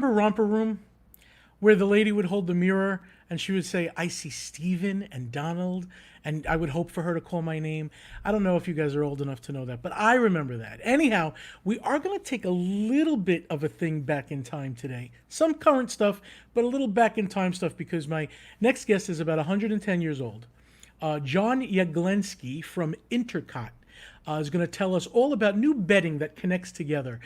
remember Romper Room, where the lady would hold the mirror and she would say, "I see Steven and Donald," and I would hope for her to call my name. I don't know if you guys are old enough to know that, but I remember that. Anyhow, we are going to take a little bit of a thing back in time today. Some current stuff, but a little back in time stuff because my next guest is about 110 years old. John Yaglenski from Intercot is going to tell us all about new bedding that connects together,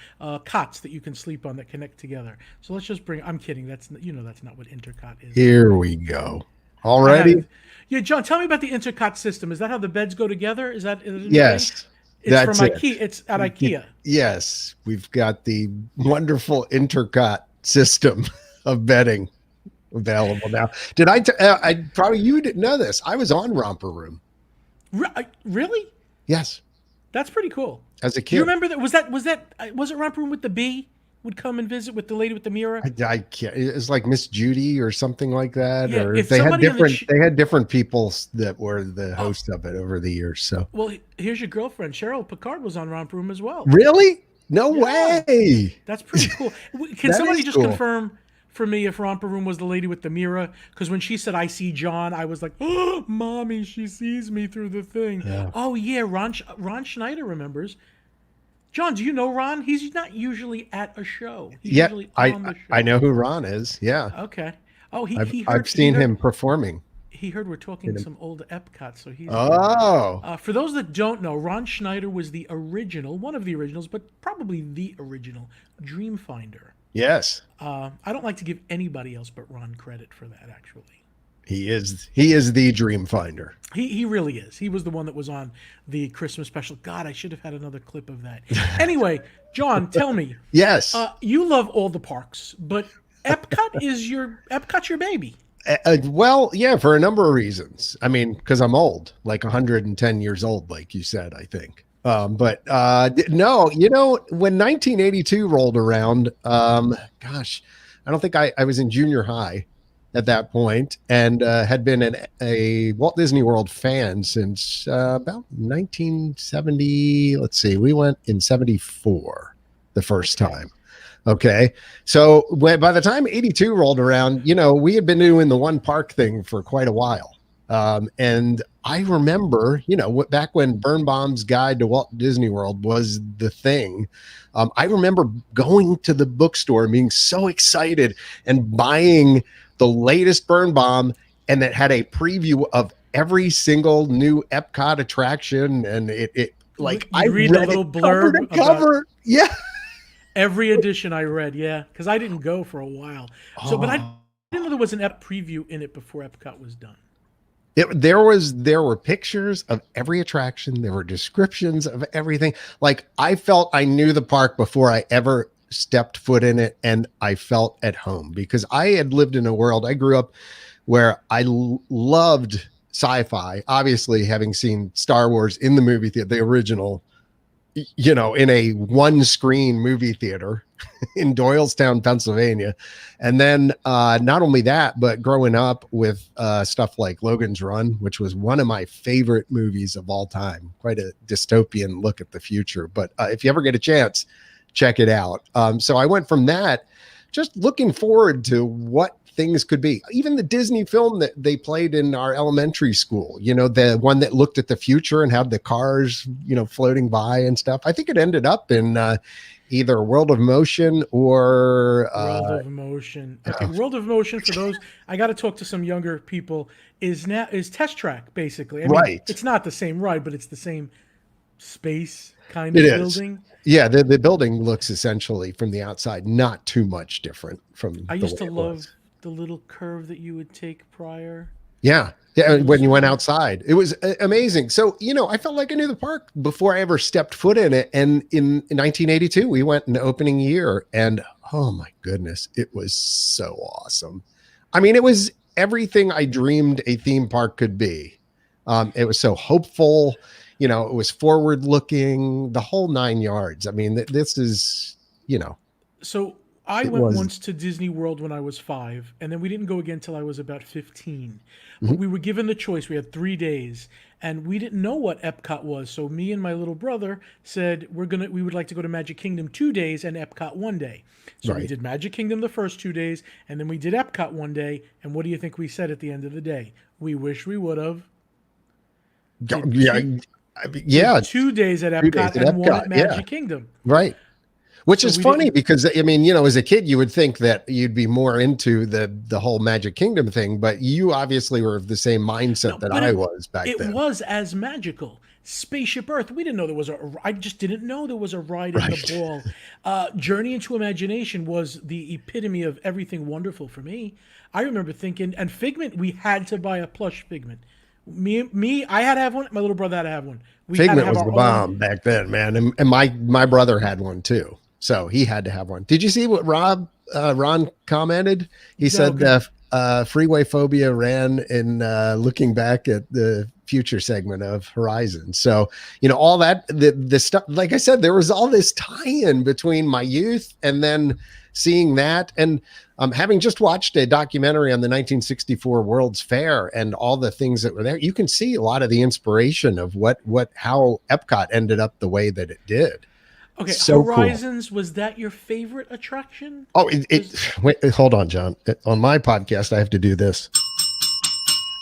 cots that you can sleep on that connect together. So let's just bring. I'm kidding. That's not what Intercot is. Here we go. I have, Already? yeah, John, tell me about the Intercot system. Is that how the beds go together? Is it a new thing? Yes, It's from that's it. IKEA. It's at IKEA. Yes, we've got the wonderful Intercot system of bedding available now. I probably you didn't know this. I was on Romper Room. Really? Yes, That's pretty cool. as a Do you kid. remember that? Was it Romper Room with the bee would come and visit with the lady with the mirror? I can't. It's like Miss Judy or something like that. Yeah. Or If they had somebody on the different. They had different people that were the host of it over the years. So well, here's your girlfriend Cheryl Picard was on Romper Room as well. really, no Yeah. way. That's pretty cool. Can That somebody is just cool. confirm for me if Romper Room was the lady with the mirror? Because when she said, "I see John," I was like, "Oh, mommy, she sees me through the thing." Yeah. Oh yeah, Ron Schneider remembers. John, do you know Ron? He's not usually at a show. He's Yeah, usually I on the show. I know who Ron is. Yeah, Okay. Oh, he I've heard seen him performing. He heard we're talking some old Epcot, so he's. Oh, For those that don't know, Ron Schneider was the original, one of the originals, but probably the original Dreamfinder. yes. I don't like to give anybody else but Ron credit for that. Actually, He is the dream finder. he really is. He was the one that was on the Christmas special. God, I should have had another clip of that. Anyway, John, tell me, Yes. you love all the parks, but Epcot's your baby. Well, yeah, for a number of reasons. I mean, because I'm old, like 110 years old, like you said, I think. No, when 1982 rolled around, gosh, I don't think I was in junior high at that point and had been a Walt Disney World fan since about 1970. Let's see, we went in 74 the first time. Okay. So by the time 82 rolled around, we had been doing the one park thing for quite a while. And I remember, back when Birnbaum's Guide to Walt Disney World was the thing. I remember going to the bookstore and being so excited and buying the latest Birnbaum, and it had a preview of every single new Epcot attraction. And it like You I read read a little it cover blurb to cover. Yeah. every edition I read, yeah, because I didn't go for a while. So, but I Oh. didn't know there was an Ep preview in it before Epcot was done. There were pictures of every attraction. There were descriptions of everything. Like I felt I knew the park before I ever stepped foot in it, and I felt at home because I had lived in a world. I grew up where I loved sci-fi. Obviously, having seen Star Wars in the movie theater, the original, in a one-screen movie theater in Doylestown, Pennsylvania. And then not only that, but growing up with stuff like Logan's Run, which was one of my favorite movies of all time. Quite a dystopian look at the future. But if you ever get a chance, check it out. So I went from that, just looking forward to what things could be. Even the Disney film that they played in our elementary school, the one that looked at the future and had the cars, floating by and stuff. I think it ended up in either World of Motion or World of Motion. Okay, World of Motion, for those, I got to talk to some younger people, is Test Track, basically. I mean, Right. it's not the same ride, but it's the same space kind It of is. building. Yeah, the building looks essentially from the outside not too much different from I the used way to it love was. the little curve that you would take prior. Yeah. When you went outside, it was amazing. So, I felt like I knew the park before I ever stepped foot in it. And in 1982, we went in the opening year, and oh my goodness, it was so awesome. I mean, it was everything I dreamed a theme park could be. It was so hopeful, it was forward looking, the whole 9 yards. I mean, this is, So I It went was. once to Disney World when I was 5, and then we didn't go again till I was about 15. But Mhm. we were given the choice. We had 3 days, and we didn't know what Epcot was. So me and my little brother said we would like to go to Magic Kingdom 2 days and Epcot 1 day. So we Right. did Magic Kingdom the first 2 days, and then we did Epcot 1 day. And what do you think we said at the end of the day? We wish we would have did Yeah. two Yeah. 2 days at 2 days Epcot at and one Epcot. at Yeah. Magic Kingdom. Right. Which So is we funny didn't. because I mean, as a kid, you would think that you'd be more into the whole Magic Kingdom thing, but you obviously were of the same mindset No, that but I was back it then. was as magical. Spaceship Earth. We didn't know there was a. I just didn't know there was a ride in the Right. ball. Journey into Imagination was the epitome of everything wonderful for me. I remember thinking, and Figment, we had to buy a plush Figment. Me, I had to have one. My little brother had to have one. We had to Figment have was our the own. bomb back then, man. And my brother had one too. So he had to have one. Did you see what Ron commented? He No, said freeway phobia ran in looking back at the future segment of Horizon. So, all that, the stuff, like I said, there was all this tie-in between my youth and then seeing that. And having just watched a documentary on the 1964 World's Fair and all the things that were there, you can see a lot of the inspiration of how Epcot ended up the way that it did. Okay, So cool. Horizons, was that your favorite attraction? Oh, wait, hold on, John. On my podcast, I have to do this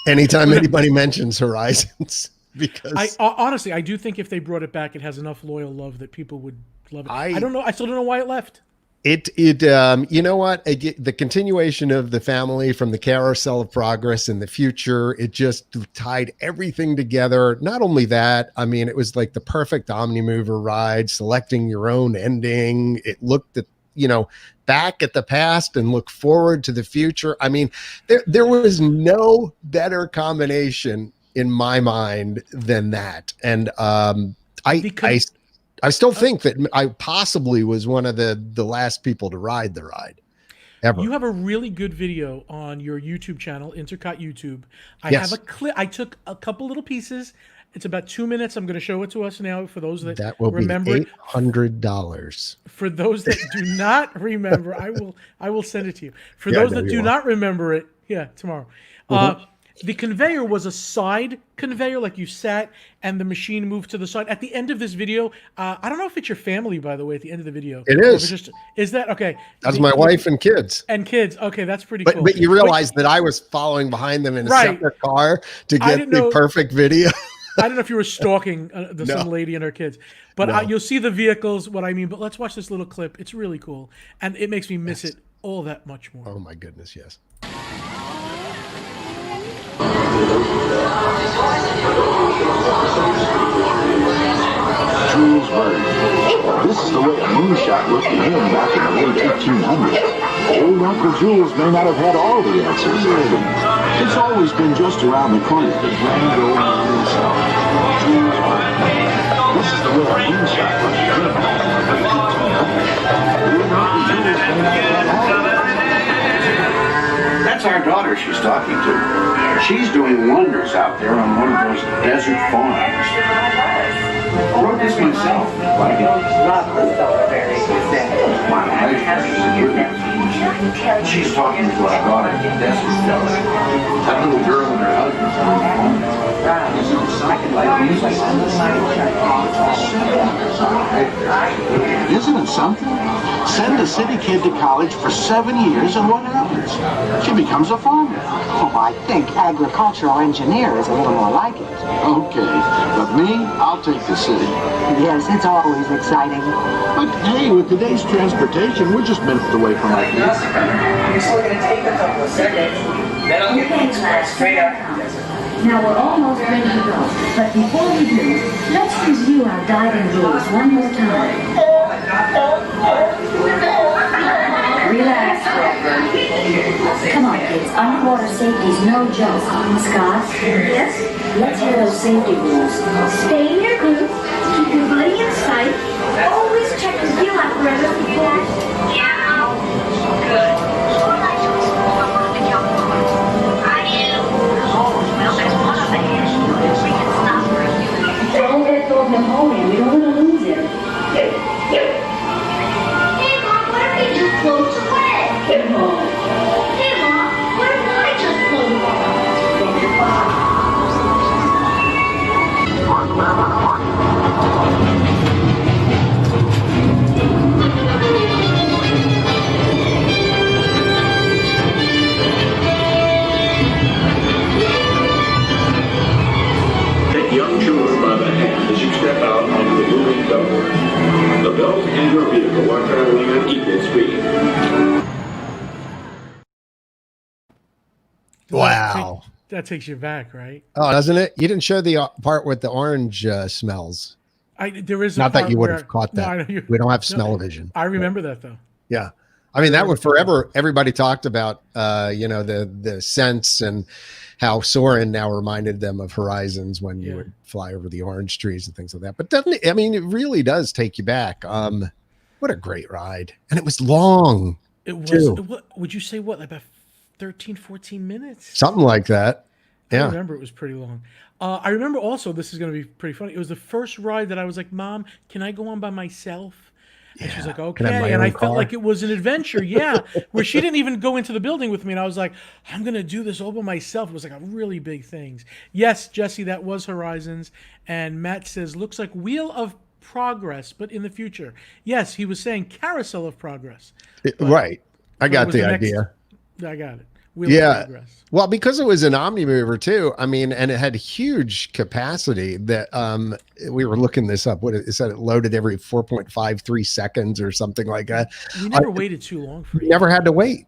anytime anybody mentions Horizons because Honestly, I do think if they brought it back, it has enough loyal love that people would love it. I don't know. I still don't know why it left. you know what? The continuation of the family from the Carousel of Progress in the future, it just tied everything together. Not only that, I mean, it was like the perfect Omnimover ride, selecting your own ending. It looked at, back at the past and look forward to the future. I mean, there was no better combination in my mind than that. And I still think that I possibly was one of the last people to ride the ride ever. You have a really good video on your YouTube channel, Intercot YouTube. I Yes. have a clip. I took a couple little pieces. It's about 2 minutes. I'm going to show it to us now for those that will remember be it. $800. For those that do not remember, I will send it to you. For Yeah, those no, that you do won't. not remember it, tomorrow. The conveyor was a side conveyor, like you sat and the machine moved to the side. At the end of this video, I don't know if it's your family, by the way, at the end of the video. It Or is. if it's is that okay? That's my wife and kids. And kids. Okay, that's pretty But cool. but you realize that I was following behind them in a Right. separate car to I get didn't the know- perfect video. I don't know if you were stalking No. some lady and her kids, but No. you'll see the vehicles, what I mean. But let's watch this little clip. It's really cool, and it makes me miss it all that much more. Oh my goodness, yes. Jules Verne. This is the way a moonshot looked to him back in the late 1800s. Old Uncle Jules may not have had all the answers. It's always been just around the corner. The grand old moonshot. Jules Verne. This is the way a moonshot looked to him back in the late 1800s. Old Uncle Jules may not have had all the answers. That's our daughter she's talking to. She's doing wonders out there on one of those desert farms. I wrote this myself. Like it. My life she's talking to our daughter in the desert. That little girl and her husband. Isn't it something? Send a city kid to college for 7 years and what happens? She becomes a farmer. Oh, I think agricultural engineer is a little more like it. Okay, but me, I'll take the city. Yes, it's always exciting. But hey, with today's transportation, we're just minutes away from our kids. It's only going to take a couple of seconds. Then I'll get things straight out. Now we're almost ready to go, but before we do, let's review our guiding rules one more time. Relax. Come on, kids. Underwater safety's no joke. Scott? Yes? Let's hear those safety rules. Stay in your group. Keep your buddy in sight. Always check the fuel apparatus before. Don't let go of Napoleon. We don't want to lose him. Hey, Mom, what if we just float Wow. That takes you back, right? Oh, doesn't it? You didn't show the part with the orange smells. There is a Not part that you would where have caught no, that. I know you. We don't have No, smell-o-vision. I remember that though. Yeah. I mean, that would forever, everybody talked about, the scents and how Soarin' now reminded them of Horizons when you would fly over the orange trees and things like that. But doesn't it, I mean, it really does take you back. What a great ride. And it was long. It was, too. what would you say, what, about 13, 14 minutes? Something like that. I Yeah. remember it was pretty long. I remember also, this is going to be pretty funny. It was the first ride that I was like, Mom, can I go on by myself? And she's like, Can I have okay. my And own I felt car? like it was an adventure. Yeah. Where she didn't even go into the building with me. And I was like, I'm going to do this all by myself. It was like a really big thing. Yes, Jesse, that was Horizons. And Matt says, looks like Wheel of Progress, but in the future. Yes, he was saying Carousel of Progress. Right. I But it got was the next- idea. I got it. Wheel Yeah. of Progress. Well, because it was an Omni mover too. I mean, and it had huge capacity that we were looking this up. What it said, it loaded every 4.53 seconds or something like that. We never waited too long for it. Never had to wait,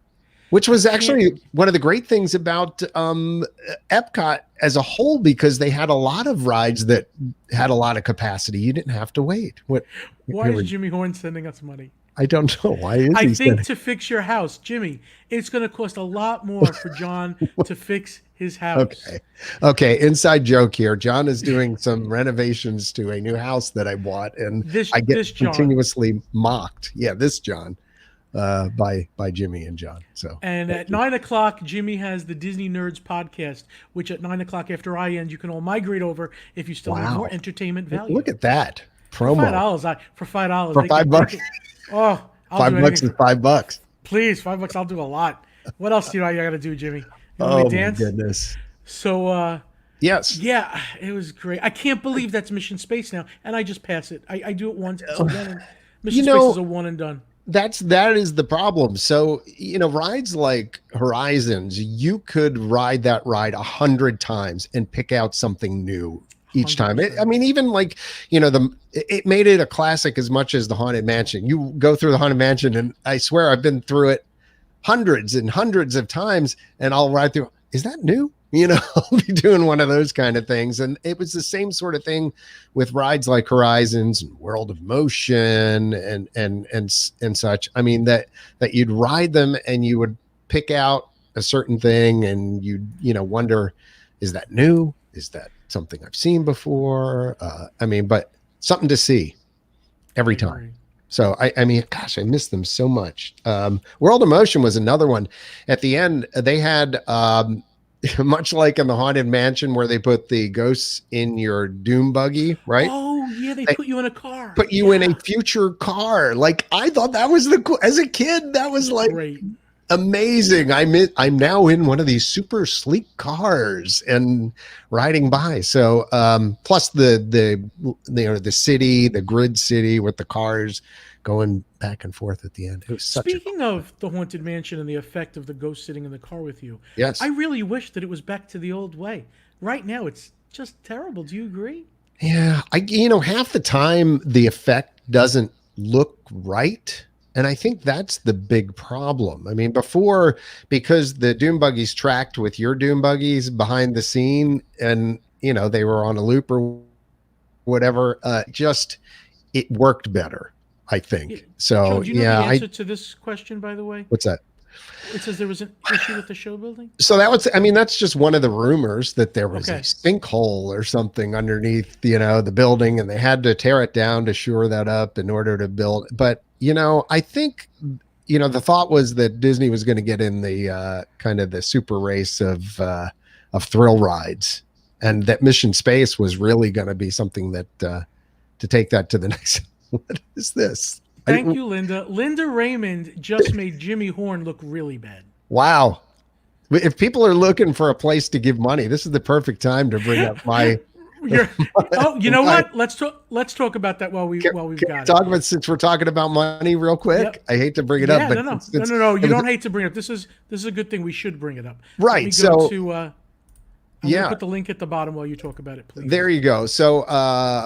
which was actually one of the great things about Epcot as a whole, because they had a lot of rides that had a lot of capacity. You didn't have to wait. Why is Jimmy Horn sending us money? I don't know. Why is I he think sending- to fix your house, Jimmy, it's going to cost a lot more for John to fix his house. Okay. Inside joke here. John is doing some renovations to a new house that I bought, and I get this John. continuously mocked. Yeah, this John, by Jimmy and John. So, And at 9 o'clock, Jimmy has the Disney Nerds podcast, which at 9 o'clock after I end, you can all migrate over if you still need Wow. more entertainment value. look at that for promo. $5. For $5. For $5. Oh, I'll $5 do anything. is $5. Please, $5. I'll do a lot. What else do I got to do, Jimmy? You want Oh me my to dance? goodness. So, Yes. yeah, it was great. I can't believe that's Mission Space now, and I just pass it. I do it once. It's a one and, Mission Space is a one and done. That is the problem. So, rides like Horizons, you could ride that ride 100 times and pick out something new each time. I mean, even like, it made it a classic as much as the Haunted Mansion. You go through the Haunted Mansion, and I swear I've been through it hundreds and hundreds of times, and I'll ride through. Is that new? I'll be doing one of those kind of things. And it was the same sort of thing with rides like Horizons and World of Motion and such. I mean, that you'd ride them and you would pick out a certain thing, and you'd, wonder, is that new? Is that something I've seen before? But something to see every time. So I mean, gosh, I miss them so much. World of Motion was another one. At the end, they had much like in the Haunted Mansion where they put the ghosts in your doom buggy, right? Oh yeah, they put you in a car. Put you in a future car. Like, I thought that was as a kid, that was like Great. Amazing. I'm now in one of these super sleek cars and riding by. So plus the city, the grid city with the cars going back and forth at the end. It was such Speaking of the Haunted Mansion and the effect of the ghost sitting in the car with you, Yes. I really wish that it was back to the old way. Right now, it's just terrible. Do you agree? Yeah, half the time the effect doesn't look right. And I think that's the big problem. I mean, before, because the doom buggies tracked with your doom buggies behind the scene, and they were on a loop or whatever, it worked better, I think. Yeah. So Joe, do you know the answer to this question, by the way? What's that? It says there was an issue with the show building. So that's just one of the rumors, that there was a Okay. sinkhole or something underneath, the building, and they had to tear it down to shore that up in order to build. But, I think, the thought was that Disney was going to get in the kind of the super race of thrill rides, and that Mission Space was really going to be something that to take that to the next. What is this? Thank you, Linda. Linda Raymond just made Jimmy Horn look really bad. Wow. If people are looking for a place to give money, this is the perfect time to bring up my. You know what? Let's talk about that while we've got it. Since we're talking about money real quick. Yep. I hate to bring it up, but no. You don't hate to bring it up. This is a good thing. We should bring it up. Right. Let me go to, I'm yeah. gonna put the link at the bottom while you talk about it, please. There you go. So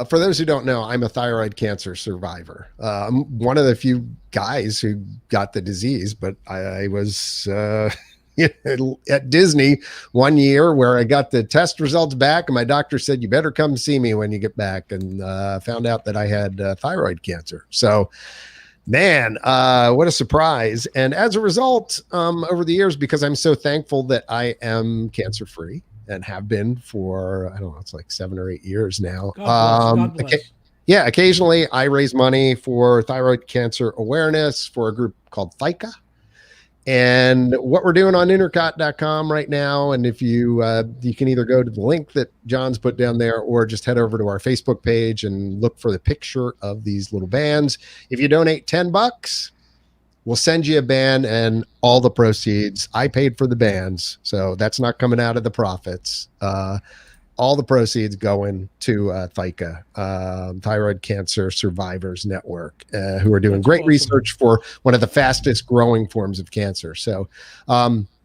for those who don't know, I'm a thyroid cancer survivor. I'm one of the few guys who got the disease, but I was at Disney one year where I got the test results back and my doctor said, you better come see me when you get back, and found out that I had thyroid cancer. So man, what a surprise. And as a result, over the years, because I'm so thankful that I am cancer free and have been for, I don't know, it's like 7 or 8 years now. God bless. Yeah, occasionally I raise money for thyroid cancer awareness for a group called THICA. And what we're doing on intercot.com right now, and if you you can either go to the link that John's put down there or just head over to our Facebook page and look for the picture of these little bands. If you donate $10, we'll send you a band, and all the proceeds, I paid for the bands, so that's not coming out of the profits. All the proceeds going to THICA, Thyroid Cancer Survivors Network, who are doing great research for one of the fastest growing forms of cancer. So,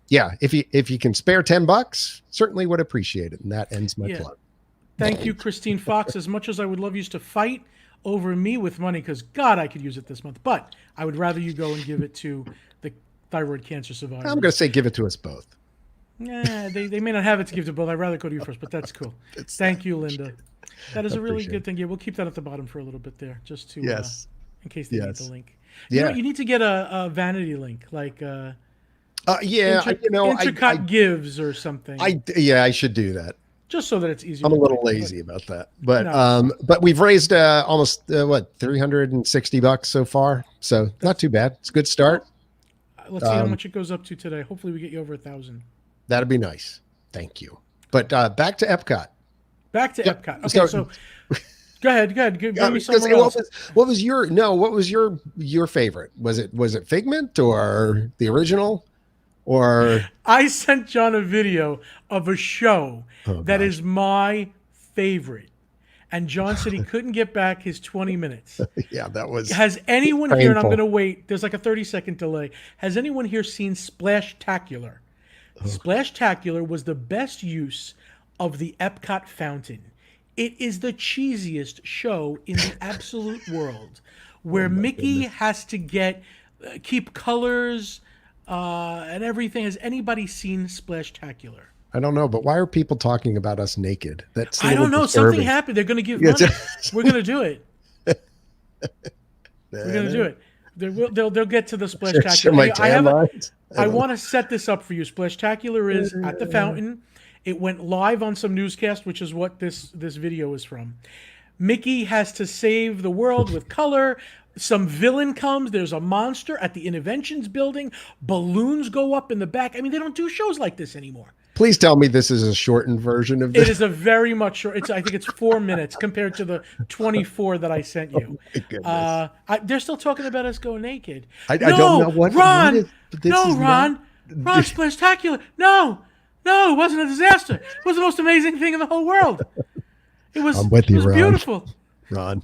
yeah, if you can spare $10, certainly would appreciate it. And that ends my plug. Thank you, Christine Fox. As much as I would love you to fight over me with money, because God, I could use it this month, but I would rather you go and give it to the thyroid cancer survivors. I'm going to say give it to us both. Yeah, they may not have it to give to both. I'd rather go to you first, but that's cool. Thank you, Linda. That is a really good thing. Yeah, we'll keep that at the bottom for a little bit there, just to in case they need the link. You know, you need to get a vanity link, like Intercot gives or something. I should do that. Just so that it's easier. I'm a little lazy about that, but we've raised almost $360 so far, so not too bad. It's a good start. Let's see how much it goes up to today. Hopefully, we get you over 1,000. That'd be nice. Thank you. But back to Epcot. Epcot. Okay, so go ahead. Give me something else. What was your favorite? Was it Figment or the original? Or I sent John a video of a show that is my favorite. And John said he couldn't get back his 20 minutes. Yeah, that was Has anyone painful. here, and I'm going to wait, there's like a 30-second delay. Has anyone here seen Splashtacular? Splashtacular was the best use of the Epcot fountain. It is the cheesiest show in the absolute world, where Mickey has to keep colors and everything. Has anybody seen Splashtacular? I don't know, but why are people talking about us naked? That's I don't know. disturbing. Something happened. They're going to give money. We're going to do it. We're going to do it. They'll get to the Splashtacular. I want to set this up for you. Splashtacular is at the fountain. It went live on some newscast, which is what this video is from. Mickey has to save the world with color. Some villain comes. There's a monster at the Interventions building. Balloons go up in the back. I mean, they don't do shows like this anymore. Please tell me this is a shortened version of this. It is a very much short. I think it's 4 minutes compared to the 24 that I sent you. They're still talking about us going naked. I don't know what. Ron, Splashtacular. No, it wasn't a disaster. It was the most amazing thing in the whole world. It was. I'm with you, it was beautiful. Ron.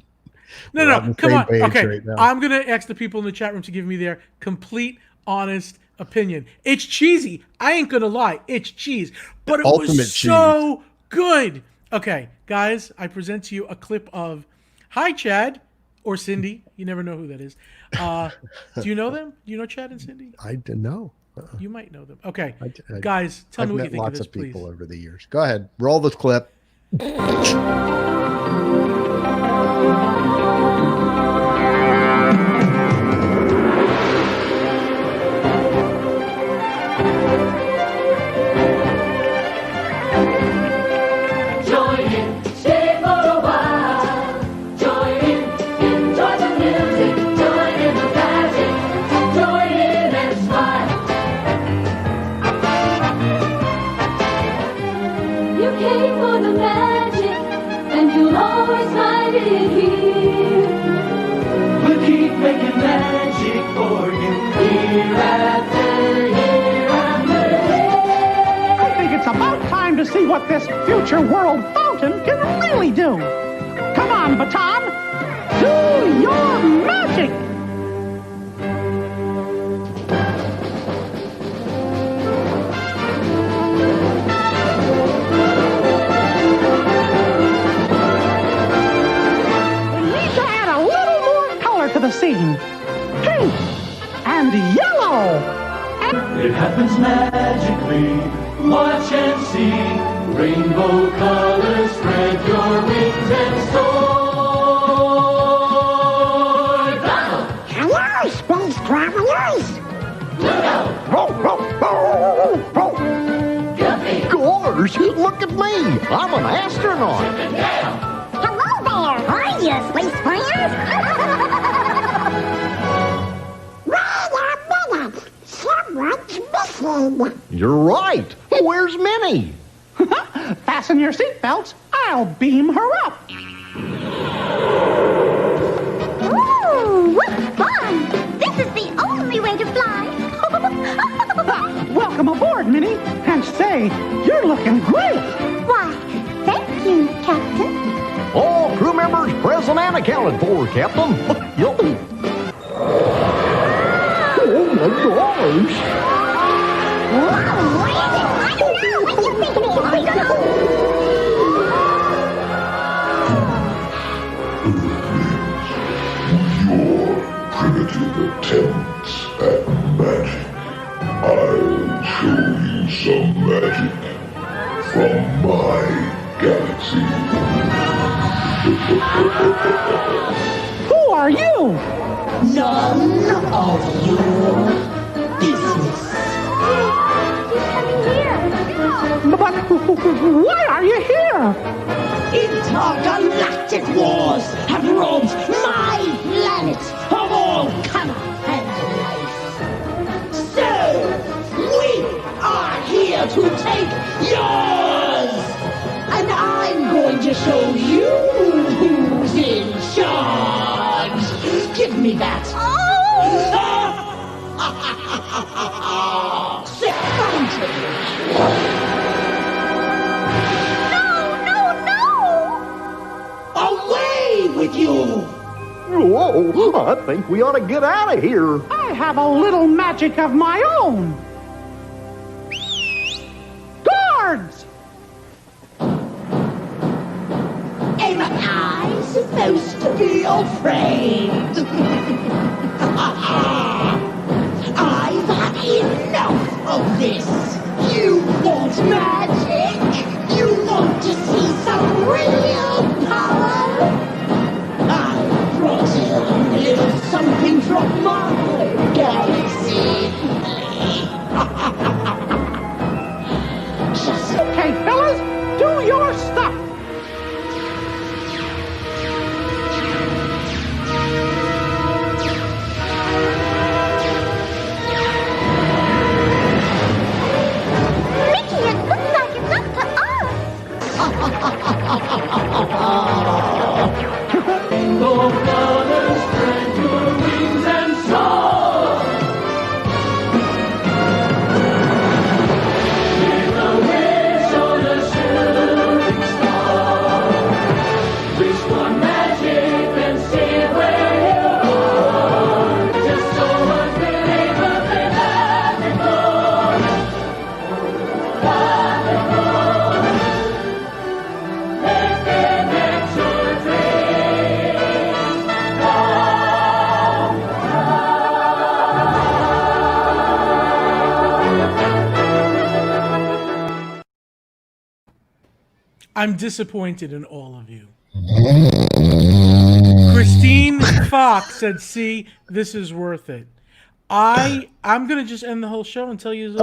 No, come on. Okay, right, I'm gonna ask the people in the chat room to give me their complete, honest opinion. It's cheesy. I ain't gonna lie. It's cheese, but it was so good. Okay, guys, I present to you a clip of "Hi, Chad" or Cindy. You never know who that is. Do you know them? Do you know Chad and Cindy? I didn't know. You might know them. Okay, guys, tell me what you think of this, please. I've met lots of people over the years. Go ahead, roll the clip. To see what this future world fountain can really do. Come on, Baton, do your magic! We need to add a little more color to the scene. Pink and yellow and It happens magically. Watch and see. Rainbow colors, spread your wings and soar. Donald! Hello, space travelers! Gosh, look at me! I'm an astronaut! Hello there! Are you space friends? Wait a minute! Someone's missing! You're right! Where's Minnie? Fasten your seatbelts. I'll beam her up. Ooh, what fun! This is the only way to fly! Welcome aboard, Minnie. And say, you're looking great. Why, thank you, Captain. All crew members present and accounted for, Captain. Yup. Oh my gosh! Whoa, wait a minute! I don't know! What do you think of me? I don't know! Your primitive attempts at magic, I'll show you some magic from my galaxy. Who are you? None of your business. But why are you here? Intergalactic wars have robbed my planet of all color and life. So, we are here to take yours. And I'm going to show you who's in charge. Give me that. Sick fountain. Away with you! Whoa, I think we ought to get out of here. I have a little magic of my own. Guards! Am I supposed to be your friend? I've had enough of this. You want magic? You want to see some real power? I brought you a little something from my galaxy. Just Okay, fellas, do your stuff. Mickey, it looks like it's up to us! Rainbow colors, spread your wings and soar. With a wish on a shooting star. Wish for magic and see where you are. Just so unbelievably magical. Wonderful. Making it your dreams come I'm disappointed in all of you. Christine Fox said, "See, this is worth it." I'm gonna just end the whole show and tell you.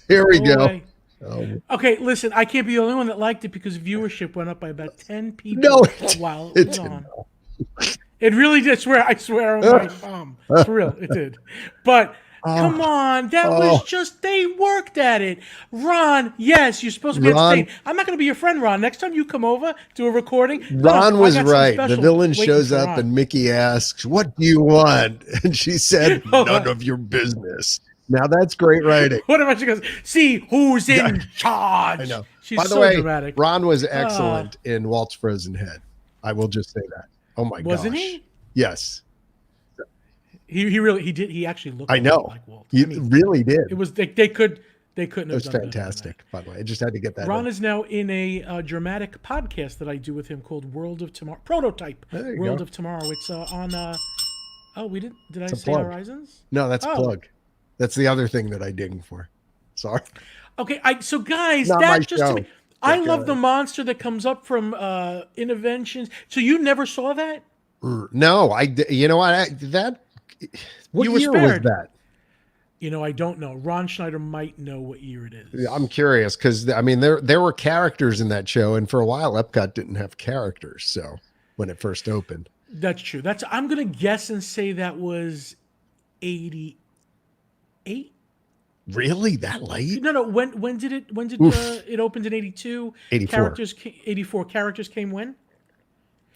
Here we Go go. away. Oh, Okay, listen, I can't be the only one that liked it because viewership went up by about 10 people No, it while it was didn't. on. It really did. I swear on my for real, it did. But come on, that was just, they worked at it. Ron, yes, you're supposed to be Ron- abstaining. I'm not going to be your friend, Ron. Next time you come over to a recording, Ron I was got something right. The special villain waiting shows for up Ron. and Mickey asks, "What do you want?" And she said, "None of your business." Now that's great writing. What about she goes, "See who's in charge?" I know. She's By the so way, dramatic. Ron was excellent in Walt's Frozen Head. I will just say that. Oh my Wasn't gosh. he? Yes. He actually looked I know. like Walt. You I mean, really did. it was they couldn't It have was done better than fantastic, by the way. I just had to get that. Ron in. is now in a dramatic podcast that I do with him called World of Tomorrow. Prototype. There you World go. of Tomorrow. It's on. Oh, we didn't. Did I It's a say plug. Horizons? No, that's a Oh. plug. That's the other thing that I ding for. Sorry. Okay, so guys, Not my that just to show. me, I Yeah, go love the ahead. monster that comes up from Interventions. So you never saw that? No, you know what? What You were year was spared. that? You know, I don't know. Ron Schneider might know what year it is. I'm curious because I mean there were characters in that show, and for a while Epcot didn't have characters. So when it first opened, That's true. I'm gonna guess and say that was 88. really that late? No. When did it it opened in 82? 84. 84 characters came when?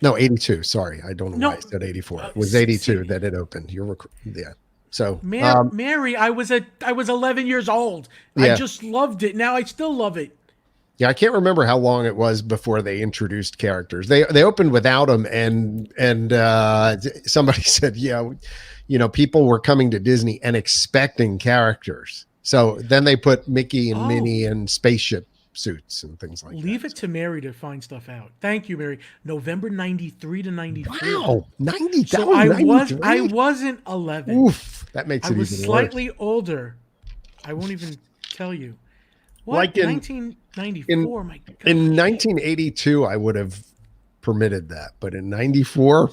No, 82. Sorry, I don't know No, why I said 84. It was 82 that it opened. Yeah. So Mary, I was 11 years old. Yeah. I just loved it. Now I still love it. yeah, I can't remember how long it was before they introduced characters. They opened without them, and somebody said, yeah, you know, people were coming to Disney and expecting characters. So then they put Mickey and Minnie and Spaceship suits and things like that. Leave it to Mary to find stuff out. Thank you, Mary. November 93 to 94. Wow, 90. So I wasn't 11. Oof, that makes it I was even slightly older. I won't even tell you. What? Like in 1994, my God. In 1982, I would have permitted that, but in 94,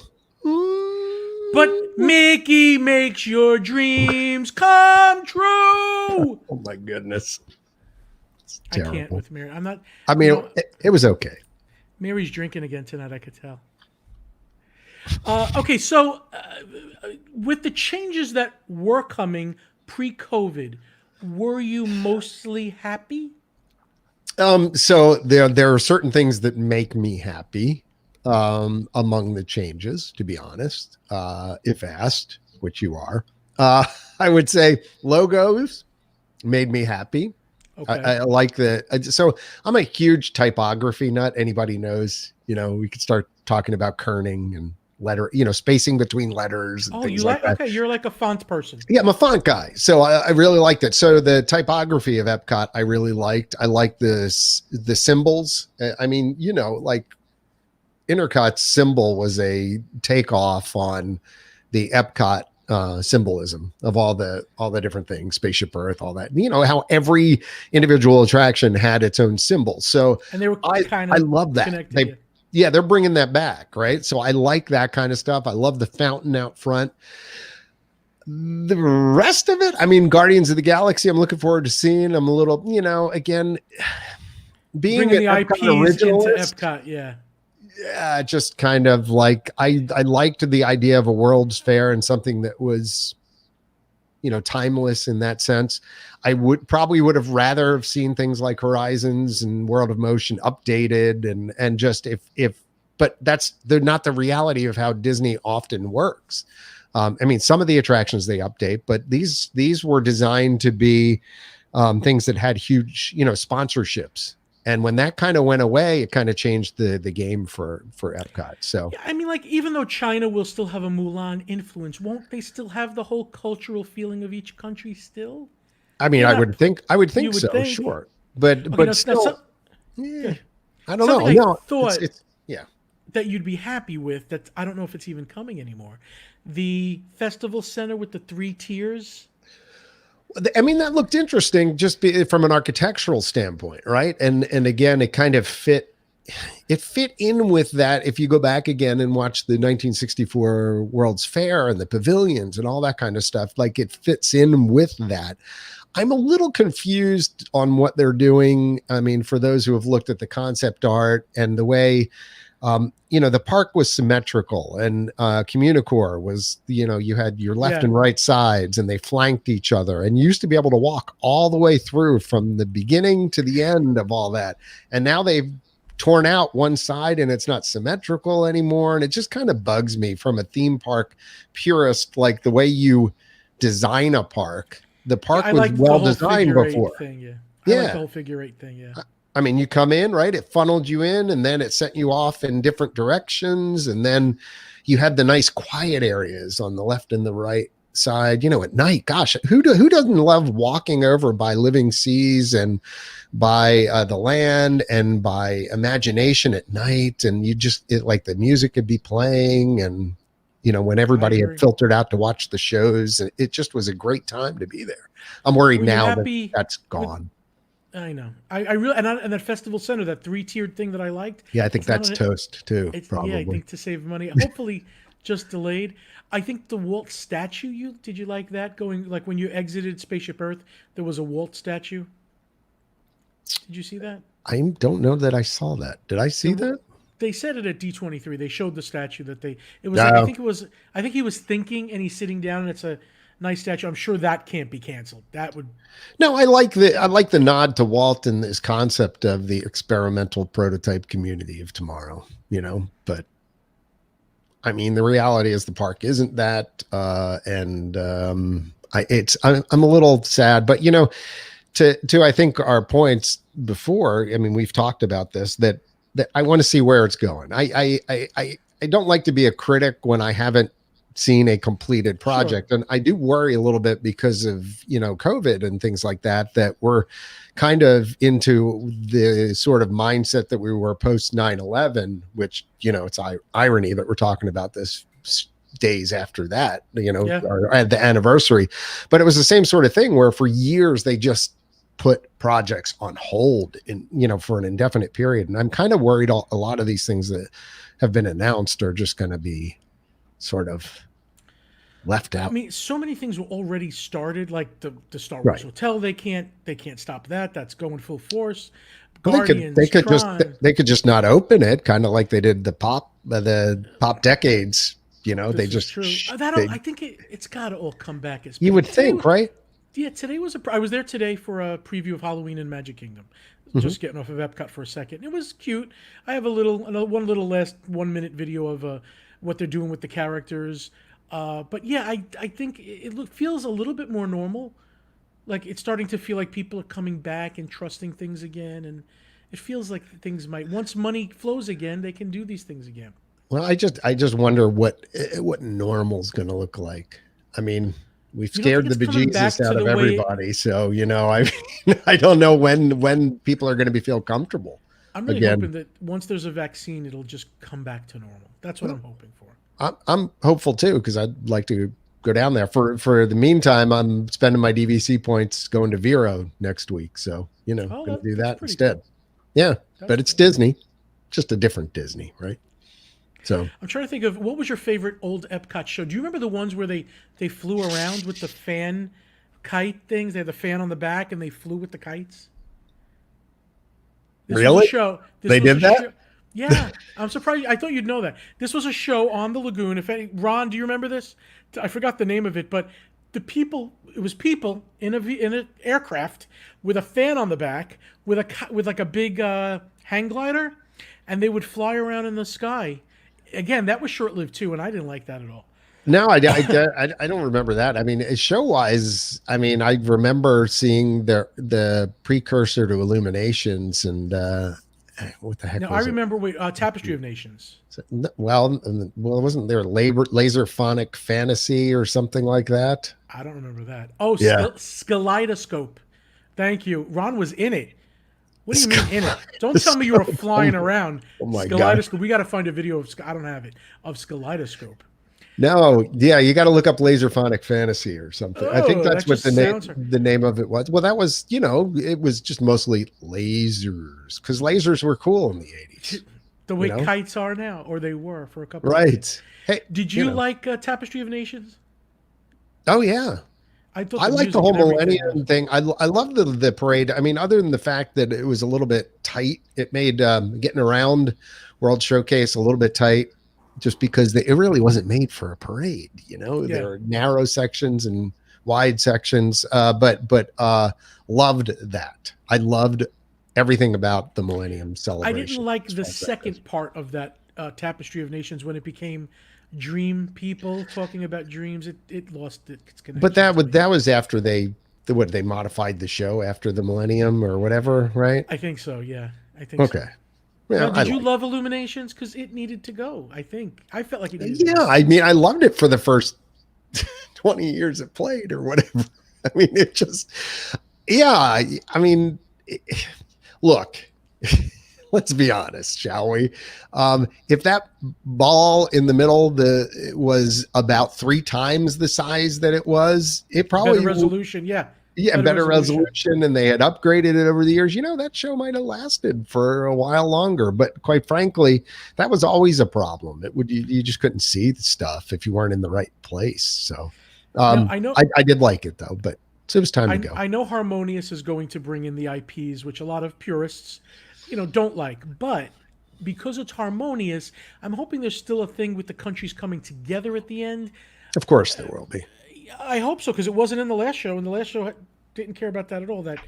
But Mickey makes your dreams come true. oh my goodness. I can't with Mary. I'm not. I mean, you know, it was okay. Mary's drinking again tonight. I could tell. Okay, so with the changes that were coming pre-COVID, were you mostly happy? So there are certain things that make me happy among the changes, to be honest. If asked, which you are, I would say logos made me happy. Okay. I like so I'm a huge typography nut. Anybody knows, you know, we could start talking about kerning and spacing between letters and things like that. Okay, you're like a font person. Yeah, I'm a font guy. So I really liked it. So the typography of Epcot, I really liked. I liked the symbols. I mean, you know, like Intercot's symbol was a takeoff on the Epcot symbolism of all the different things, Spaceship Earth, all that. You know how every individual attraction had its own symbol. So and they were I love that. They're bringing that back, right? So I like that kind of stuff. I love the fountain out front. The rest of it, I mean, Guardians of the Galaxy, I'm looking forward to seeing. I'm a little, you know, again, being bringing the IPs into Epcot, yeah. Yeah, just kind of like I liked the idea of a World's Fair and something that was, you know, timeless in that sense. I would have rather have seen things like Horizons and World of Motion updated and just but they're not the reality of how Disney often works. I mean, some of the attractions they update, but these were designed to be things that had huge, you know, sponsorships. And when that kind of went away, it kind of changed the game for Epcot. So yeah, I mean, like, even though China will still have a Mulan influence, won't they still have the whole cultural feeling of each country still? I mean, I would think so, think. sure. But still, yeah, I don't know. I No, thought it's yeah. that you'd be happy with that. I don't know if it's even coming anymore. The festival center with the 3 tiers. I mean, that looked interesting just from an architectural standpoint, right? And again, it kind of fit in with that. If you go back again and watch the 1964 World's Fair and the pavilions and all that kind of stuff, like it fits in with that. I'm a little confused on what they're doing. I mean, for those who have looked at the concept art and the way, you know, the park was symmetrical and Communicore was, you know, you had your left and right sides and they flanked each other and you used to be able to walk all the way through from the beginning to the end of all that. And now they've torn out one side and it's not symmetrical anymore. And it just kind of bugs me from a theme park purist, like the way you design a park. The park was well designed before. I like the whole figure 8 thing. Yeah. I mean, you come in, right? It funneled you in and then it sent you off in different directions. And then you had the nice quiet areas on the left and the right side, you know, at night. Gosh, who doesn't love walking over by Living Seas and by the Land and by Imagination at night? And like the music could be playing and You know, when everybody had filtered out to watch the shows, it just was a great time to be there. I'm worried now that that's gone. I know. I really and that festival center, that 3-tiered thing that I liked. Yeah, I think that's toast too. Probably. Yeah, I think to save money. Hopefully, just delayed. I think the Walt statue. Did you like that? Going like when you exited Spaceship Earth, there was a Walt statue. Did you see that? I don't know that I saw that. Did I see that? They said it at D23. They showed the statue that it was. Like, I think he was thinking, and he's sitting down, and it's a nice statue. I'm sure that can't be canceled. That would. No, I like the nod to Walt and this concept of the experimental prototype community of tomorrow. You know, but I mean, the reality is the park isn't that, and I'm a little sad, but you know, to I think our points before. I mean, we've talked about this that I want to see where it's going. I don't like to be a critic when I haven't seen a completed project. Sure. And I do worry a little bit because of, you know, COVID and things like that we're kind of into the sort of mindset that we were post 9/11, which, you know, it's irony that we're talking about this days after that, you know, or at the anniversary, but it was the same sort of thing where for years they just put projects on hold in, you know, for an indefinite period. And I'm kind of worried a lot of these things that have been announced are just going to be sort of left out. I mean, so many things were already started, like the Star Wars Hotel. They can't stop that. That's going full force. Guardians, they could just not open it, kind of like they did the pop decades. You know, this they just. True. I think it's got to all come back. You would think, right? Yeah, today was I was there today for a preview of Halloween in Magic Kingdom. Just getting off of Epcot for a second. It was cute. I have one little last 1 minute video of what they're doing with the characters. But yeah, I think it feels a little bit more normal. Like it's starting to feel like people are coming back and trusting things again, and it feels like things might, once money flows again, they can do these things again. Well, I just wonder what normal's going to look like. I mean, we've scared the bejesus out of everybody, so you know, I don't know when people are going to feel comfortable. I'm really hoping that once there's a vaccine, it'll just come back to normal. That's what I'm hoping for. I'm hopeful too, because I'd like to go down there. For the meantime, I'm spending my DVC points going to Vero next week, so you know, going to do that instead. Cool. Yeah, but it's Disney, just a different Disney, right? So I'm trying to think of what was your favorite old Epcot show. Do you remember the ones where they flew around with the fan kite things? They had the fan on the back and they flew with the kites. Really? They did that? Yeah, I'm surprised. I thought you'd know that. This was a show on the lagoon. Ron, do you remember this? I forgot the name of it, but it was people in an aircraft with a fan on the back with like a big hang glider, and they would fly around in the sky. Again, that was short-lived too, and I didn't like that at all. No, I don't remember that. I mean, show-wise, I mean, I remember seeing the precursor to Illuminations and what the heck was it? I remember Tapestry of Nations. Well, wasn't there Laserphonic Fantasy or something like that? I don't remember that. Oh, yeah. Skaleidoscope. Thank you. Ron was in it. What do you mean in it? Don't tell me you were flying around. Oh my Skaleidoscope. God. We got to find a video of. I don't have it of Skaleidoscope. No, yeah, you got to look up Laserphonic Fantasy or something. I think that's what the name of it was. Well, that was, you know, it was just mostly lasers because lasers were cool in the 80s. The way kites are now, or they were for a couple. Right. Of years. Hey, did you like Tapestry of Nations? Oh yeah. I like the whole Millennium thing. I love the parade. I mean, other than the fact that it was a little bit tight, it made getting around World Showcase a little bit tight, just because it really wasn't made for a parade. You know, there are narrow sections and wide sections, but loved that. I loved everything about the Millennium celebration. I didn't like the second part of that Tapestry of Nations when it became dream people talking about dreams. It lost its connection. But that was after they modified the show after the Millennium or whatever, right? I think so. Yeah, I think. Okay. So. Well, did you love Illuminations? Because it needed to go. I think I felt like it needed. Yeah, I mean, I loved it for the first 20 years it played or whatever. I mean, it just. Yeah, I mean, look. Let's be honest, shall we? If that ball in the middle was about 3 times the size that it was, it probably Better resolution, yeah. better resolution, and they had upgraded it over the years. That show might have lasted for a while longer, but quite frankly, that was always a problem. You just couldn't see the stuff if you weren't in the right place. So I know I did like it though, but it was time to go. I know Harmonious is going to bring in the IPs, which a lot of purists, don't like, but because it's Harmonious, I'm hoping there's still a thing with the countries coming together at the end. Of course there will be. I hope so, because it wasn't in the last show, and the last show didn't care about that at all. That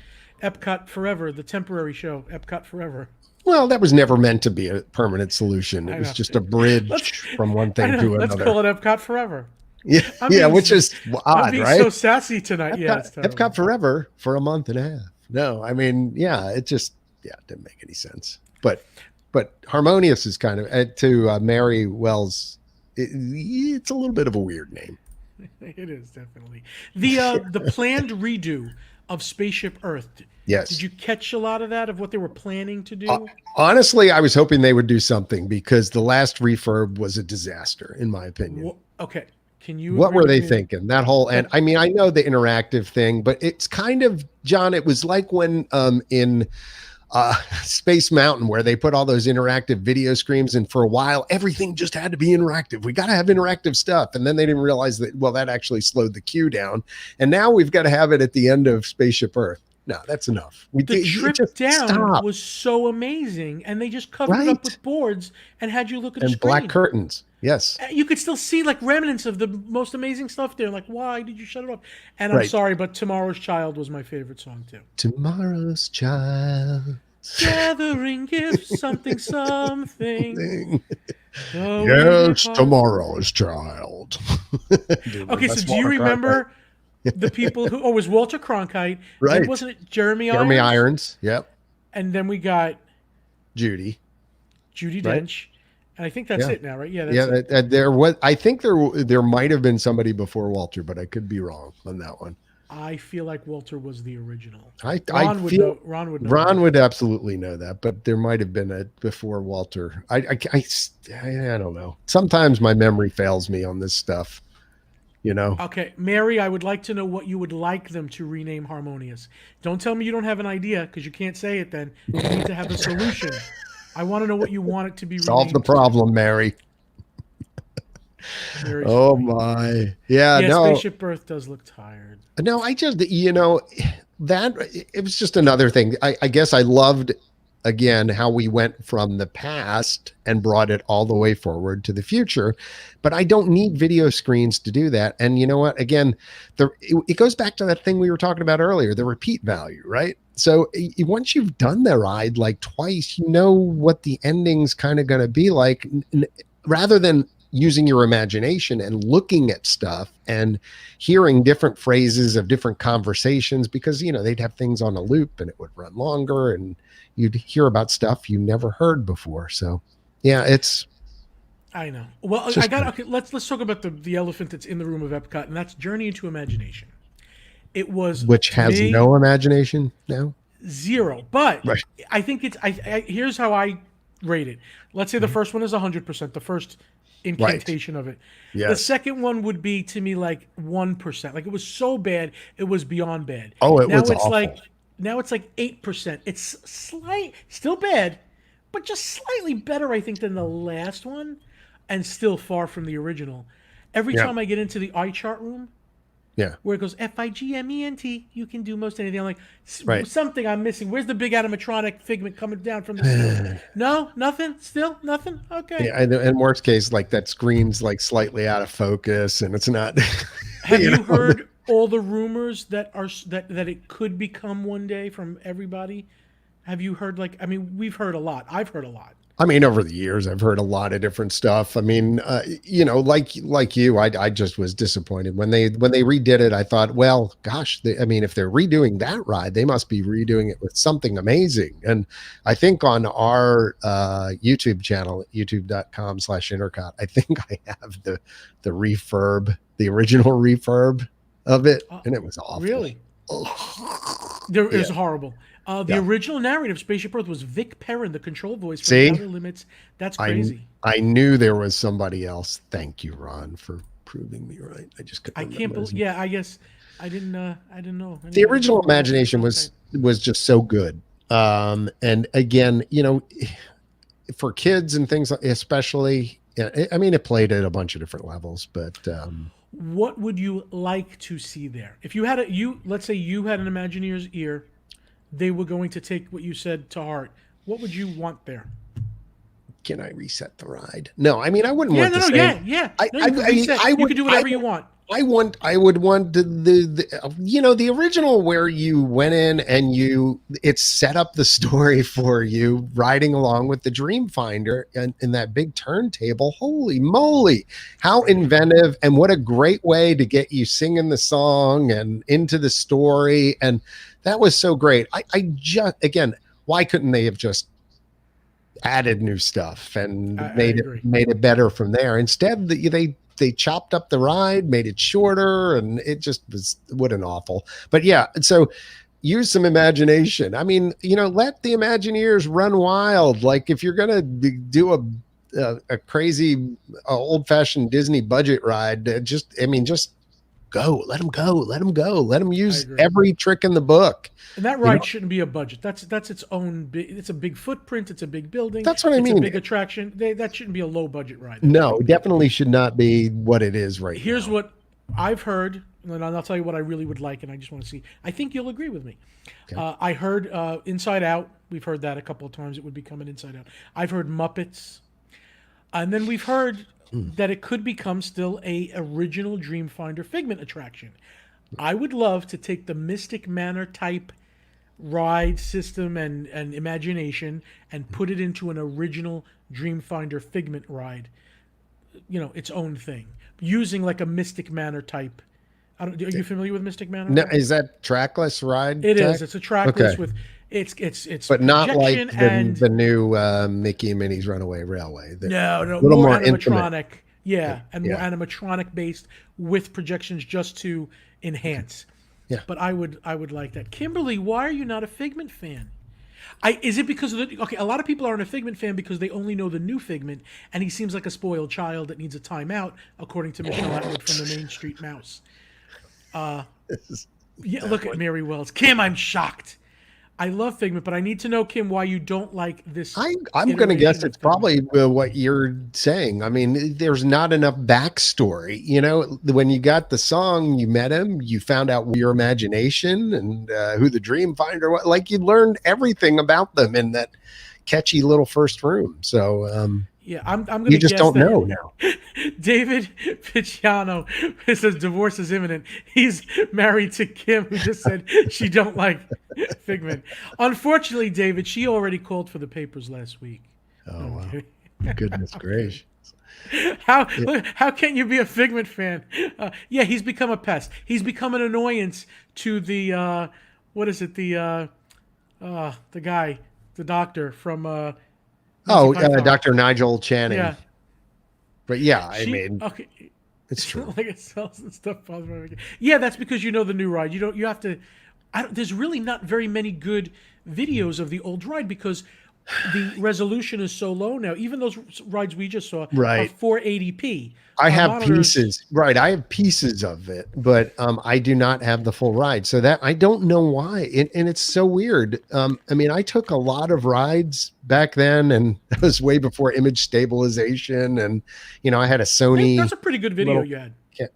Epcot Forever, the temporary show, Epcot Forever. Well, that was never meant to be a permanent solution. It was just a bridge from one thing to another. Let's call it Epcot Forever. Yeah, which is odd, I'm being right? so sassy tonight. Epcot Forever for a month and a half. No, I mean, it just didn't make any sense. But Harmonious is kind of to Mary Wells. It's a little bit of a weird name. It is definitely the planned redo of Spaceship Earth. Yes. Did you catch a lot of that, of what they were planning to do? Honestly, I was hoping they would do something, because the last refurb was a disaster, in my opinion. Okay. Can you? What were they thinking? That whole, and I mean, I know the interactive thing, but it's kind of, John, it was like when in Space Mountain, where they put all those interactive video screens, and for a while everything just had to be interactive. We got to have interactive stuff, and then they didn't realize that that actually slowed the queue down, and now we've got to have it at the end of Spaceship Earth. No, that's enough. The trip down was so amazing, and they just covered it up with boards and had you look at the screen. And black curtains. Yes. You could still see like remnants of the most amazing stuff there. Like, why did you shut it off? And I'm sorry, but Tomorrow's Child was my favorite song too. Tomorrow's Child. Gathering gifts, something. Yes, Tomorrow's Child. Okay, so do you remember the people who? Oh, it was Walter Cronkite. Right. And wasn't it Jeremy Irons? Jeremy Irons. Yep. And then we got Judi Dench. And I think that's it now, right? Yeah. That's there was. I think there might have been somebody before Walter, but I could be wrong on that one. I feel like Walter was the original. Ron would absolutely know that, but there might have been a before Walter. I don't know. Sometimes my memory fails me on this stuff. Okay, Mary, I would like to know what you would like them to rename Harmonious. Don't tell me you don't have an idea, because you can't say it then. You need to have a solution. I want to know what you want it to be. Solve the problem, Mary. Oh my. Yeah, no. Spaceship Earth does look tired. No, I just, that it was just another thing. I guess I loved, again, how we went from the past and brought it all the way forward to the future, but I don't need video screens to do that. And you know what, again, it goes back to that thing we were talking about earlier, the repeat value, right? So once you've done the ride like twice, you know what the ending's kind of going to be like, rather than using your imagination and looking at stuff and hearing different phrases of different conversations, because, they'd have things on a loop and it would run longer and you'd hear about stuff you never heard before. So yeah, I know. Well, okay, let's talk about the elephant that's in the room of Epcot, and that's Journey into Imagination. It was, which has no imagination now. Zero. But I think it's, here's how I rate it. Let's say the first one is 100%, the first incantation of it. Yes. The second one would be, to me, like 1%. Like, it was so bad, it was beyond bad. Oh, it was awful. Now it's like 8%. It's still bad, but just slightly better, I think, than the last one, and still far from the original. Every time I get into the eye chart room, where it goes Figment, you can do most anything. I'm like, something I'm missing. Where's the big animatronic Figment coming down from the ceiling? No, nothing. Still nothing. Okay. Yeah, in worst case, like that screen's like slightly out of focus, and it's not. Have you heard all the rumors that it could become one day from everybody? Have you heard? We've heard a lot. I've heard a lot. I mean, over the years, I've heard a lot of different stuff. I mean, like you, I just was disappointed when they redid it. I thought, well, gosh, if they're redoing that ride, they must be redoing it with something amazing. And I think on our YouTube channel, youtube.com/Intercot, I think I have the refurb, the original refurb of it, and it was awful. Really? It was horrible. The original narrative, Spaceship Earth, was Vic Perrin, the control voice for See? Outer Limits. That's crazy. I knew there was somebody else. Thank you, Ron, for proving me right. I just couldn't. I can't believe. Yeah, I guess I didn't know. The original Imagination was just so good. And again, for kids and things, especially, I mean, it played at a bunch of different levels. But what would you like to see there? If you had let's say you had an Imagineer's ear, they were going to take what you said to heart. What would you want there? Can I reset the ride? No, I mean, I wouldn't want the same. Yeah. You could do whatever you want. I would want the original where you went in and it set up the story for you riding along with the Dreamfinder and in that big turntable. Holy moly, how inventive, and what a great way to get you singing the song and into the story. And that was so great. I just, again, why couldn't they have just added new stuff and made it better from there? Instead, they chopped up the ride, made it shorter, and it just was, what an awful. But yeah, so use some imagination. I mean, let the Imagineers run wild. Like, if you're gonna do a crazy old-fashioned Disney budget ride, just go. Let them go. Let them use every trick in the book. And that ride shouldn't be a budget. That's its own. It's a big footprint. It's a big building. That's what I mean. It's a big attraction. That shouldn't be a low budget ride. No, definitely should not be what it is right now. Here's what I've heard, and I'll tell you what I really would like, and I just want to see. I think you'll agree with me. Okay. I heard Inside Out. We've heard that a couple of times. It would become an Inside Out. I've heard Muppets, and then we've heard that it could become still a original Dreamfinder Figment attraction. I would love to take the Mystic Manor type ride system and imagination and put it into an original Dreamfinder Figment ride, its own thing, using like a Mystic Manor type. Are you familiar with Mystic Manor? No, is that trackless ride? It is. It's a trackless with it's but not like the new Mickey and Minnie's Runaway Railway. No, a little more animatronic. Yeah, and more animatronic based with projections just to enhance. Yeah, but I would like that. Kimberly, why are you not a Figment fan? Is it because of a lot of people aren't a Figment fan because they only know the new Figment, and he seems like a spoiled child that needs a timeout, according to Michelle Atwood from the Main Street Mouse. Look at Mary Wells. Kim, I'm shocked. I love Figment, but I need to know, Kim, why you don't like this. I'm going to guess it's probably what you're saying. I mean, there's not enough backstory. When you got the song, you met him, you found out your imagination and who the Dreamfinder was. Like, you learned everything about them in that catchy little first room. So, I'm going to you just don't know now. David Picciano says divorce is imminent. He's married to Kim, who just said she don't like Figment. Unfortunately, David, she already called for the papers last week. Oh, wow. Goodness gracious. How can you be a Figment fan? He's become a pest. He's become an annoyance to the the guy, the doctor from Dr. Nigel Channing. Yeah. But it's true. Like, it sells and stuff. Yeah, that's because the new ride. You have to. There's really not very many good videos of the old ride because the resolution is so low now. Even those rides we just saw are 480p. I have pieces. Right, I have pieces of it, but I do not have the full ride. So that I don't know why. And it's so weird. I took a lot of rides back then, and that was way before image stabilization. And I had a Sony. That's a pretty good video you had. Yeah.